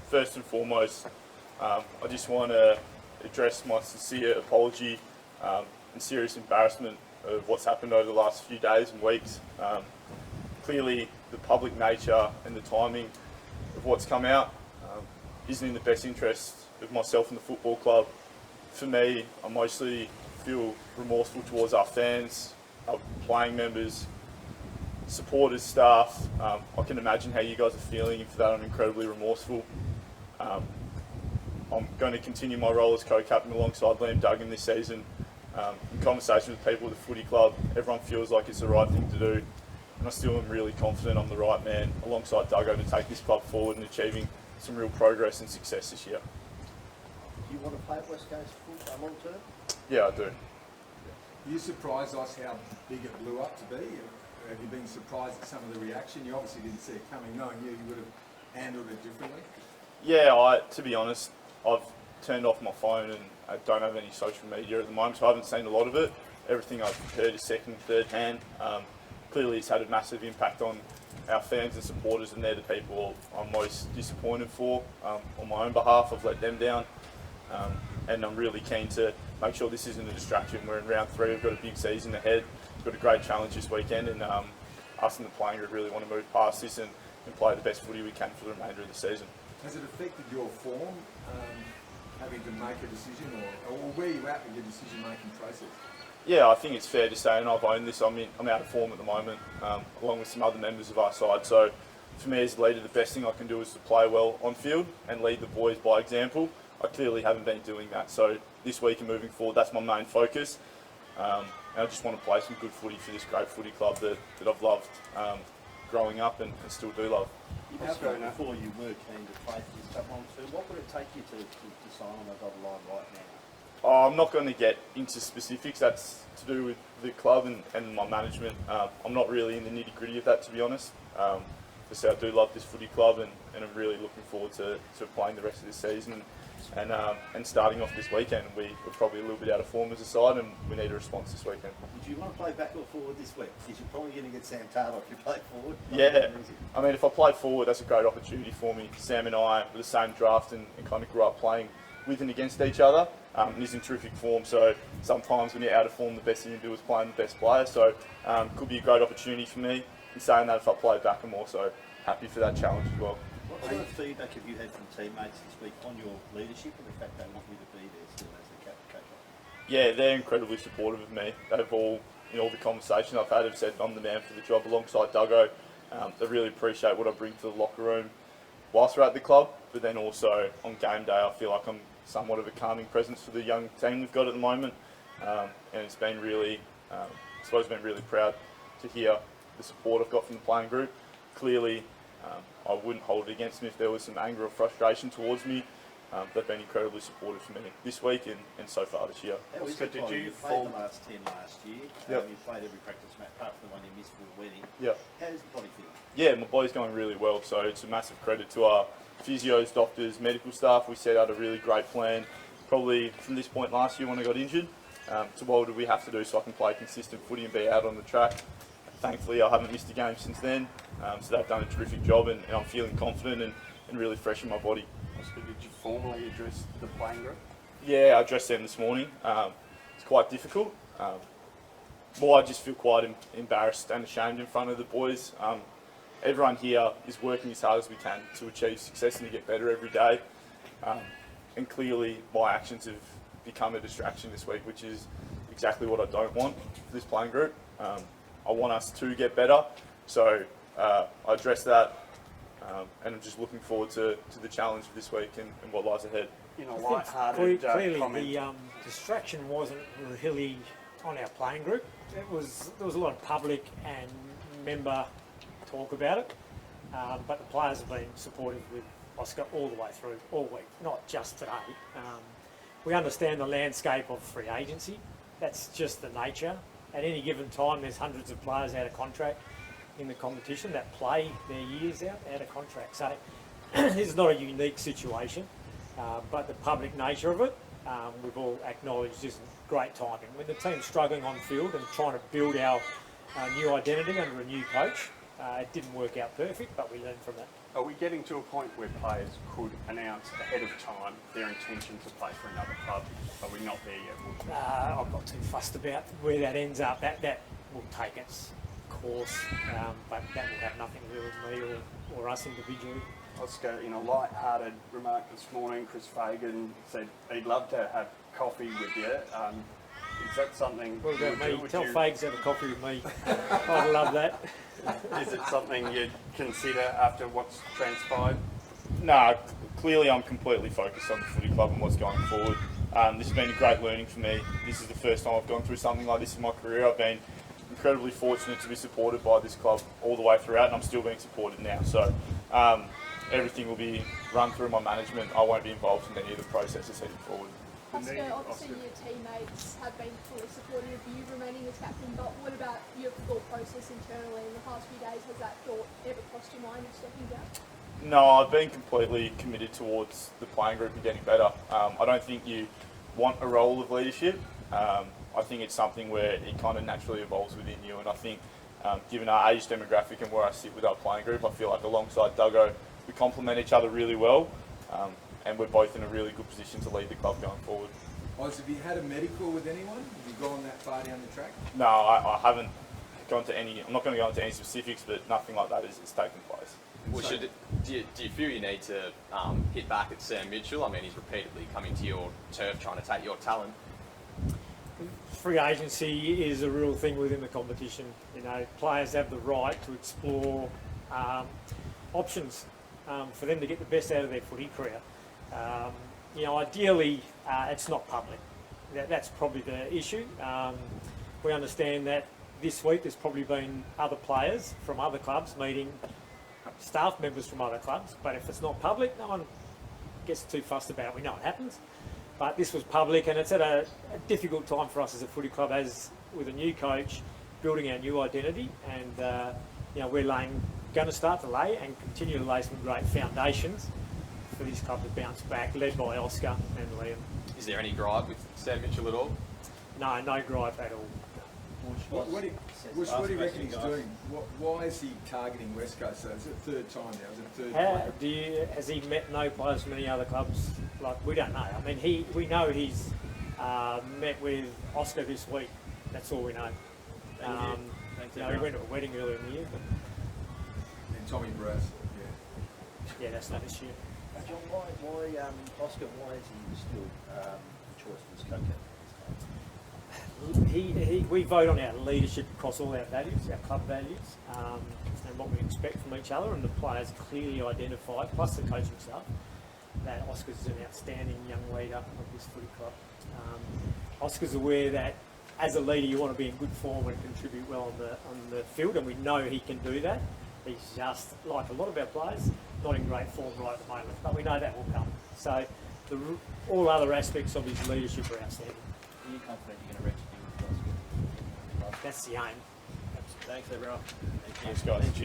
First and foremost, I just want to address my sincere apology and serious embarrassment of what's happened over the last few days and weeks. Clearly, the public nature and the timing of what's come out isn't in the best interest of myself and the football club. For me, I mostly feel remorseful towards our fans, our playing members, supporters, staff. I can imagine how you guys are feeling, and for that I'm incredibly remorseful. I'm going to continue my role as co-captain alongside Liam Duggan this season. In conversation with people at the footy club, everyone feels like it's the right thing to do, and I still am really confident I'm the right man alongside Duggo to take this club forward and achieving some real progress and success this year. Do you want to play at West Coast full long term? Yeah, I do. You surprised us how big it blew up to be? Have you been surprised at some of the reaction? You obviously didn't see it coming. Knowing you would have handled it differently. Yeah, to be honest, I've turned off my phone and I don't have any social media at the moment, so I haven't seen a lot of it. Everything I've heard is second, third hand. Clearly it's had a massive impact on our fans and supporters, and they're the people I'm most disappointed for. On my own behalf, I've let them down, and I'm really keen to make sure this isn't a distraction. We're in round 3, we've got a big season ahead, we've got a great challenge this weekend, and us in the playing group really want to move past this and play the best footy we can for the remainder of the season. Has it affected your form, having to make a decision, or where you at with your decision-making process? Yeah, I think it's fair to say, and I've owned this, I'm out of form at the moment, along with some other members of our side. So for me as a leader, the best thing I can do is to play well on field and lead the boys by example. I clearly haven't been doing that. So this week and moving forward, that's my main focus. And I just want to play some good footy for this great footy club that I've loved growing up and still do love. You spoke before you were keen to play for this club long term. What would it take you to sign on the dotted line right now? I'm not going to get into specifics. That's to do with the club and my management. I'm not really in the nitty gritty of that, to be honest. I do love this footy club, and I'm really looking forward to playing the rest of this season and starting off this weekend. We're probably a little bit out of form as a side, and we need a response this weekend. Would you want to play back or forward this week? Because you're probably going to get Sam Taylor if you play forward. Yeah, I mean, if I play forward, that's a great opportunity for me. Sam and I were the same draft and kind of grew up playing with and against each other. And he's in terrific form, so sometimes when you're out of form, the best thing you do is playing the best player. So could be a great opportunity for me. In saying that, if I play back, I'm also happy for that challenge as well. What sort of feedback have you had from teammates this week on your leadership and the fact they want you to be there still as the captain? Yeah, they're incredibly supportive of me. They've all, in all the conversations I've had, have said I'm the man for the job alongside Duggo. They really appreciate what I bring to the locker room whilst we're at the club, but then also on game day, I feel like I'm somewhat of a calming presence for the young team we've got at the moment, and it's been really, I suppose, been really proud to hear the support I've got from the playing group. Clearly, I wouldn't hold it against them if there was some anger or frustration towards me. They've been incredibly supportive for me this week and so far this year. Oscar, did you play the last 10 last year? Yep. You played every practice match apart from the one you missed for the wedding. Yep. How does the body feel? Yeah, my body's going really well, so it's a massive credit to our physios, doctors, medical staff. We set out a really great plan, probably from this point last year when I got injured. So what do we have to do so I can play consistent footy and be out on the track? Thankfully, I haven't missed a game since then, so they've done a terrific job, and I'm feeling confident and really fresh in my body. Oscar, did you formally address the playing group? Yeah, I addressed them this morning. It's quite difficult. I just feel quite embarrassed and ashamed in front of the boys. Everyone here is working as hard as we can to achieve success and to get better every day. And clearly, my actions have become a distraction this week, which is exactly what I don't want for this playing group. I want us to get better, so I addressed that, and I'm just looking forward to the challenge of this week and what lies ahead. In a light-hearted clearly comment. the distraction wasn't really on our playing group. There was a lot of public and member talk about it, but the players have been supportive with Oscar all the way through, all week, not just today. We understand the landscape of free agency. That's just the nature. At any given time, there's hundreds of players out of contract in the competition that play their years out of contract. So this is not a unique situation, but the public nature of it, we've all acknowledged isn't great timing. When the team's struggling on field and trying to build our new identity under a new coach, it didn't work out perfect, but we learned from that. Are we getting to a point where players could announce ahead of time their intention to play for another club? Are we not there yet? I'm not too fussed about where that ends up. That will take its course, but that will have nothing to do with me or us individually. Oscar, in a light-hearted remark this morning, Chris Fagan said he'd love to have coffee with you. Is that something What about you me? would do? Tell Fags to have a coffee with me. I'd love that. Is it something you'd consider after what's transpired? No, clearly I'm completely focused on the footy club and what's going forward. This has been a great learning for me. This is the first time I've gone through something like this in my career. I've been incredibly fortunate to be supported by this club all the way throughout, and I'm still being supported now. So everything will be run through my management. I won't be involved in any of the processes heading forward. Oscar, obviously your teammates have been fully supportive of you remaining as captain, but what about your thought process internally in the past few days? Has that thought ever crossed your mind of stepping down? No, I've been completely committed towards the playing group and getting better. I don't think you want a role of leadership. I think it's something where it kind of naturally evolves within you, and I think given our age demographic and where I sit with our playing group, I feel like alongside Duggo, we complement each other really well. And we're both in a really good position to lead the club going forward. Oz, have you had a medical with anyone? Have you gone that far down the track? No, I haven't gone to any. I'm not going to go into any specifics, but nothing like that is taking place. Well, do you feel you need to hit back at Sam Mitchell? I mean, he's repeatedly coming to your turf trying to take your talent. Free agency is a real thing within the competition. You know, players have the right to explore options for them to get the best out of their footy career. You know, ideally, it's not public. That's probably the issue. We understand that this week there's probably been other players from other clubs meeting staff members from other clubs, but if it's not public, no one gets too fussed about it. We know it happens. But this was public, and it's at a difficult time for us as a footy club, as with a new coach, building our new identity, and you know, we're going to start to lay and continue to lay some great foundations for this club to bounce back, led by Oscar and Liam. Is there any gripe with Sam Mitchell at all? No gripe at all. What do you reckon he's doing? Why is he targeting West Coast? So it's the third time now. Is it third player? Has he met no players from any other clubs? Like, we don't know. I mean, we know he's met with Oscar this week. That's all we know. You know, he went to a wedding earlier in the year. But And Tommy Brass. yeah, that's not issue. John, why Oscar, why is he still the choice for this co-captain? We vote on our leadership across all our values, our club values, and what we expect from each other, and the players clearly identified, plus the coaching staff, that Oscar's an outstanding young leader of this footy club. Oscar's aware that as a leader you want to be in good form and contribute well on the field, and we know he can do that. He's just, like a lot of our players, not in great form right at the moment, but we know that will come. So all other aspects of his leadership are outstanding. Are you confident you're going to reach a deal with Oscar? That's the aim. Thanks, everyone. Thanks, guys. Cheers.